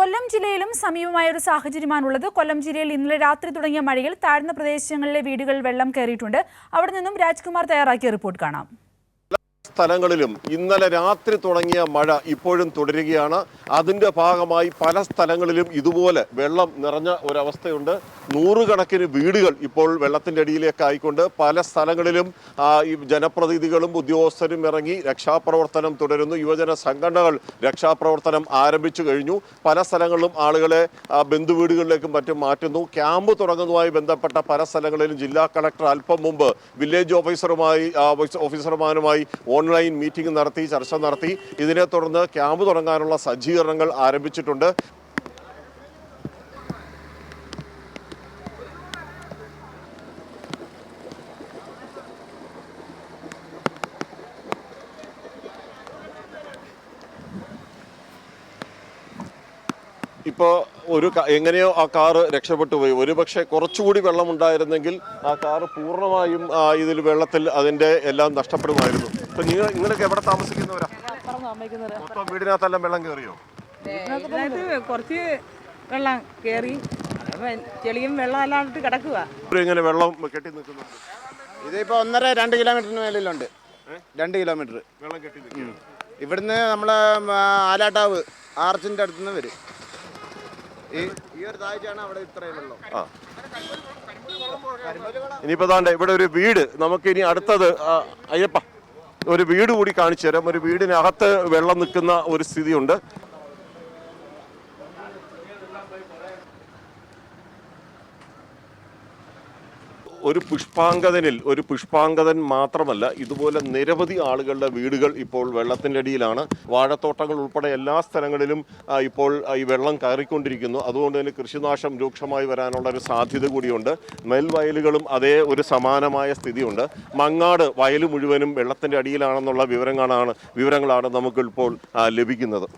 കൊല്ലം ജില്ലയിലും സമീപമായ ഒരു സാഹചര്യമാണുള്ളത്. കൊല്ലം ജില്ലയിൽ ഇന്നലെ രാത്രി തുടങ്ങിയ മഴയിൽ താഴ്ന്ന പ്രദേശങ്ങളിലെ വീടുകൾ വെള്ളം കയറിയിട്ടുണ്ട്. അവിടെ നിന്നും രാജ്കുമാർ തയ്യാറാക്കിയ റിപ്പോർട്ട് കാണാം. സ്ഥലങ്ങളിലും ഇന്നലെ രാത്രി തുടങ്ങിയ മഴ ഇപ്പോഴും തുടരുകയാണ്. അതിൻ്റെ ഭാഗമായി പല സ്ഥലങ്ങളിലും ഇതുപോലെ വെള്ളം നിറഞ്ഞ ഒരവസ്ഥയുണ്ട്. നൂറുകണക്കിന് വീടുകൾ ഇപ്പോൾ വെള്ളത്തിൻ്റെ അടിയിലേക്ക് ആയിക്കൊണ്ട് പല സ്ഥലങ്ങളിലും ഈ ജനപ്രതിനിധികളും ഉദ്യോഗസ്ഥരും ഇറങ്ങി രക്ഷാപ്രവർത്തനം തുടരുന്നു. യുവജന സംഘടനകൾ രക്ഷാപ്രവർത്തനം ആരംഭിച്ചു കഴിഞ്ഞു. പല സ്ഥലങ്ങളിലും ആളുകളെ ബന്ധുവീടുകളിലേക്കും മറ്റും മാറ്റുന്നു. ക്യാമ്പ് തുടങ്ങുന്നതുമായി ബന്ധപ്പെട്ട പല സ്ഥലങ്ങളിലും ജില്ലാ കളക്ടർ അല്പം മുമ്പ് വില്ലേജ് ഓഫീസർമാരുമായി ഓൺലൈൻ മീറ്റിംഗ് നടത്തി, ചർച്ച നടത്തി. ഇതിനെ തുടർന്ന് ക്യാമ്പ് തുടങ്ങാനുള്ള സജ്ജീകരണങ്ങൾ ആരംഭിച്ചിട്ടുണ്ട്. ഇപ്പോൾ എങ്ങനെയോ ആ കാറ് രക്ഷപ്പെട്ടു പോയി. ഒരുപക്ഷെ കുറച്ചുകൂടി വെള്ളമുണ്ടായിരുന്നെങ്കിൽ ആ കാറ് പൂർണ്ണമായും ഇതിൽ വെള്ളത്തിൽ അതിൻ്റെ എല്ലാം നഷ്ടപ്പെടുമായിരുന്നു. ഇപ്പൊ നിങ്ങളൊക്കെ എവിടെ താമസിക്കുന്നവരാ? മൊത്തം വീടിനകത്തെല്ലാം വെള്ളം കയറിയോ? കുറച്ച് വെള്ളം കയറി, ചെളിയും വെള്ളം അല്ലാണ്ട് കിടക്കുക. ഇങ്ങനെ വെള്ളം കെട്ടി നിൽക്കുന്നുണ്ട്. ഇതിപ്പോ 1.5-2 കിലോമീറ്ററിന് മേലിലുണ്ട്. 2 കിലോമീറ്റർ വെള്ളം കെട്ടി നിൽക്കും. ഇവിടുന്ന് നമ്മളെ ആലാട്ടാവ് ആർച്ചിന്റെ അടുത്തുനിന്ന് വരും. ഈ ഒരു താഴ്ചയാണ് അവിടെ ഇത്രയും വെള്ളം. ഇനിയിപ്പോ താണ്ട ഇവിടെ ഒരു വീട്, നമുക്ക് ഇനി അടുത്തത് അയ്യപ്പ ഒരു വീട് കൂടി കാണിച്ചു തരാം. ഒരു വീടിനകത്ത് വെള്ളം നിൽക്കുന്ന ഒരു സ്ഥിതിയുണ്ട്. ഒരു പുഷ്പാങ്കദൻ മാത്രമല്ല, ഇതുപോലെ നിരവധി ആളുകളുടെ വീടുകൾ ഇപ്പോൾ വെള്ളത്തിൻ്റെ അടിയിലാണ്. വാഴത്തോട്ടങ്ങൾ ഉൾപ്പെടെ എല്ലാ സ്ഥലങ്ങളിലും ഇപ്പോൾ ഈ വെള്ളം കയറിക്കൊണ്ടിരിക്കുന്നു. അതുകൊണ്ട് തന്നെ കൃഷിനാശം രൂക്ഷമായി വരാനുള്ള ഒരു സാധ്യത കൂടിയുണ്ട്. നെൽവയലുകളും അതേ ഒരു സമാനമായ സ്ഥിതിയുണ്ട്. മങ്ങാട് വയൽ മുഴുവനും വെള്ളത്തിൻ്റെ അടിയിലാണെന്നുള്ള വിവരങ്ങളാണ് നമുക്കിപ്പോൾ ലഭിക്കുന്നത്.